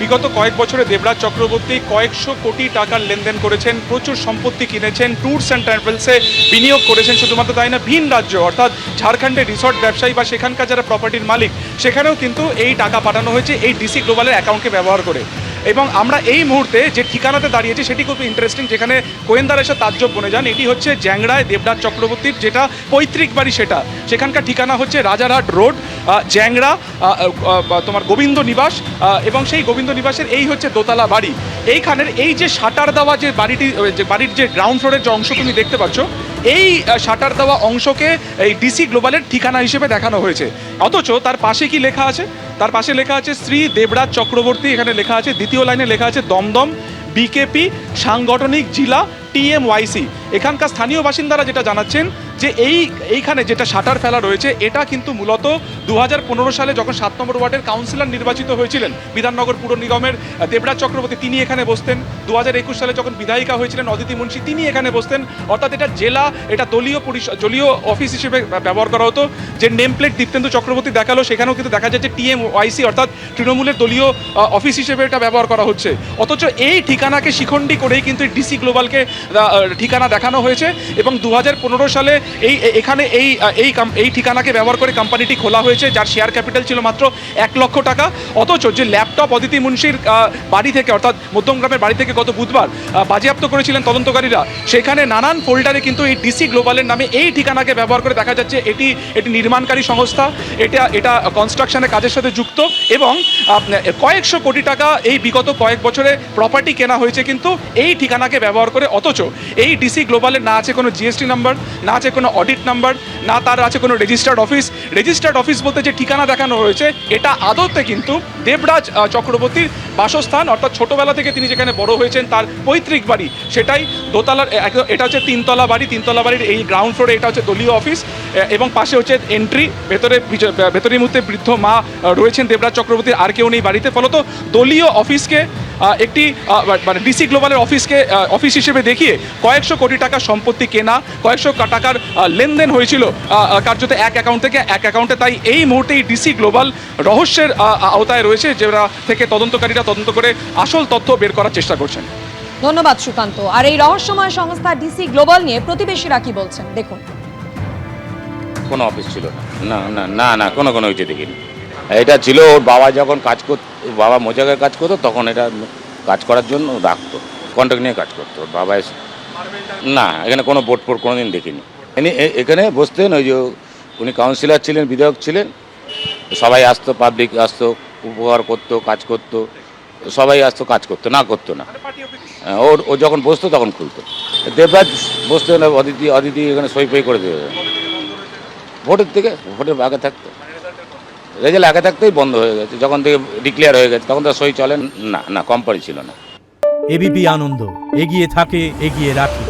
বিগত কয়েক বছরে দেবরাজ চক্রবর্তী কয়েকশো কোটি টাকার লেনদেন করেছেন, প্রচুর সম্পত্তি কিনেছেন, ট্যুরস অ্যান্ড ট্রাভেলসে বিনিয়োগ করেছেন। শুধুমাত্র তাই না, ভিন রাজ্য অর্থাৎ ঝাড়খণ্ডের রিসর্ট ব্যবসায়ী বা সেখানকার যারা প্রপার্টির মালিক, সেখানেও কিন্তু এই টাকা পাঠানো হয়েছে এই ডিসি গ্লোবালের অ্যাকাউন্টকে ব্যবহার করে। এবং আমরা এই মুহূর্তে যে ঠিকানাতে দাঁড়িয়েছি সেটি খুব ইন্টারেস্টিং, যেখানে গোয়েন্দারা এসে তাজ্জব বনে যান। এটি হচ্ছে জ্যাংড়ায় দেবরাজ চক্রবর্তীর যেটা পৈতৃক বাড়ি, সেখানকার ঠিকানা হচ্ছে রাজারহাট রোড, জ্যাংড়া, তোমার গোবিন্দ নিবাস। এবং সেই গোবিন্দ নিবাসের এই হচ্ছে দোতলা বাড়ি। এইখানের এই যে শাটার দেওয়া যে বাড়ির যে গ্রাউন্ড ফ্লোরের যে অংশ তুমি দেখতে পাচ্ছ, এই শাটার দেওয়া অংশকে এই ডিসি গ্লোবালের ঠিকানা হিসেবে দেখানো হয়েছে। অথচ তার পাশে কি লেখা আছে? তার পাশে লেখা আছে শ্রী দেবরাজ চক্রবর্তী। এখানে লেখা আছে, দ্বিতীয় লাইনে লেখা আছে দমদম বিকেপি সাংগঠনিক জেলা TMYC। এখানকার স্থানীয় বাসিন্দারা যেটা জানাচ্ছেন যে এইখানে যেটা শাটার ফেলা রয়েছে, এটা কিন্তু মূলত 2015 সালে যখন 7 নম্বর ওয়ার্ডের কাউন্সিলর নির্বাচিত হয়েছিলেন বিধাননগর পুর নিগমের দেবরাজ চক্রবর্তী, তিনি এখানে বসতেন। 2021 সালে যখন বিধায়িকা হয়েছিলেন অদিতি মুন্সি, তিনি এখানে বসতেন। অর্থাৎ এটা দলীয় অফিস হিসেবে ব্যবহার করা হতো। যে নেম প্লেট দীপ্তেন্দু চক্রবর্তী দেখালো, সেখানেও কিন্তু দেখা যাচ্ছে TMYC অর্থাৎ তৃণমূলের দলীয় অফিস হিসেবে এটা ব্যবহার করা হচ্ছে। অথচ এই ঠিকানাকে শিখণ্ডী করেই কিন্তু ডিসি গ্লোবালকে ঠিকানা দেখানো হয়েছে। এবং 2015 সালে এখানে এই ঠিকানাকে ব্যবহার করে কোম্পানিটি খোলা হয়েছে, যার শেয়ার ক্যাপিটাল ছিল মাত্র 1 লক্ষ টাকা। অথচ যে ল্যাপটপ অদিতি মুন্সির বাড়ি থেকে অর্থাৎ মধ্যমগ্রামের বাড়ি থেকে গত বুধবার বাজেয়াপ্ত করেছিলেন তদন্তকারীরা, সেখানে নানান ফোল্ডারে কিন্তু এই ডিসি গ্লোবালের নামে এই ঠিকানাকে ব্যবহার করে দেখা যাচ্ছে এটি নির্মাণকারী সংস্থা, এটা কনস্ট্রাকশনের কাজের সাথে যুক্ত। এবং কয়েকশো কোটি টাকা এই বিগত কয়েক বছরে প্রপার্টি কেনা হয়েছে কিন্তু এই ঠিকানাকে ব্যবহার করে। অথচ এই ডিসি গ্লোবালের না আছে কোনো GST নাম্বার, না আছে কোনো অডিট নাম্বার, না তার আছে কোনো রেজিস্টার্ড অফিস বলতে যে ঠিকানা দেখানো হয়েছে, এটা আদতে কিন্তু দেবরাজ চক্রবর্তীর বাসস্থান, অর্থাৎ ছোটবেলা থেকে তিনি যেখানে বড় হয়েছেন তার পৈতৃক বাড়ি, সেটাই দোতলার। এটা হচ্ছে তিনতলা বাড়ির এই গ্রাউন্ড ফ্লোরে এটা হচ্ছে দলীয় অফিস, এবং পাশে হচ্ছে এন্ট্রি। ভেতরের মধ্যে বৃদ্ধ মা রয়েছেন দেবরাজ চক্রবর্তীর, আর কেউ নেই বাড়িতে। ফলত দলীয় অফিসকে একটি মানে ডিসি গ্লোবালের অফিস হিসেবে দেখিয়ে কয়েকশো কোটি টাকার সম্পত্তি কেনা, কয়েকশো টাকার লেনদেন হয়েছিল কার্যত এক অ্যাকাউন্ট থেকে এক অ্যাকাউন্টে। তাই এই মুহূর্তে এই ডিসি গ্লোবাল রহস্যের আওতায় রয়েছে, যেটা থেকে তদন্তকারীরা তদন্ত করে আসল তথ্য বের করার চেষ্টা করছেন। ধন্যবাদ সুকান্ত। আর এই রহস্যময় সংস্থা ডিসি গ্লোবাল নিয়ে প্রতিবেশীরা কি বলছেন দেখুন। কোনো অফিস ছিল না, না না না, কোনো কিছু দেখিনি। এটা ছিল ওর বাবা যখন বাবা মোজাগায় কাজ করতো, তখন এটা কাজ করার জন্য রাখতো, কন্ট্রাক্ট নিয়ে কাজ করতো ওর বাবা। না, এখানে কোনো বোর্ড কোনোদিন দেখিনি। এখানে বসতেন, ওই যে উনি কাউন্সিলর ছিলেন, বিধায়ক ছিলেন, সবাই আসতো, পাবলিক আসতো, উপকার করতো, কাজ করতো, সবাই আসতো, কাজ করতো না। ও যখন বসতো তখন খুলতো। দেবরাজ বসতেন, অদিতি এখানে সই ফই করে দেবে। ভোটের আগে থাকতো, রেজাল্ট আগে থাকতেই বন্ধ হয়ে গেছে। যখন থেকে ডিক্লেয়ার হয়ে গেছে তখন তো সই চলেন না, কোম্পানি ছিল না। ABP আনন্দ এগিয়ে থাকে, এগিয়ে রাখে।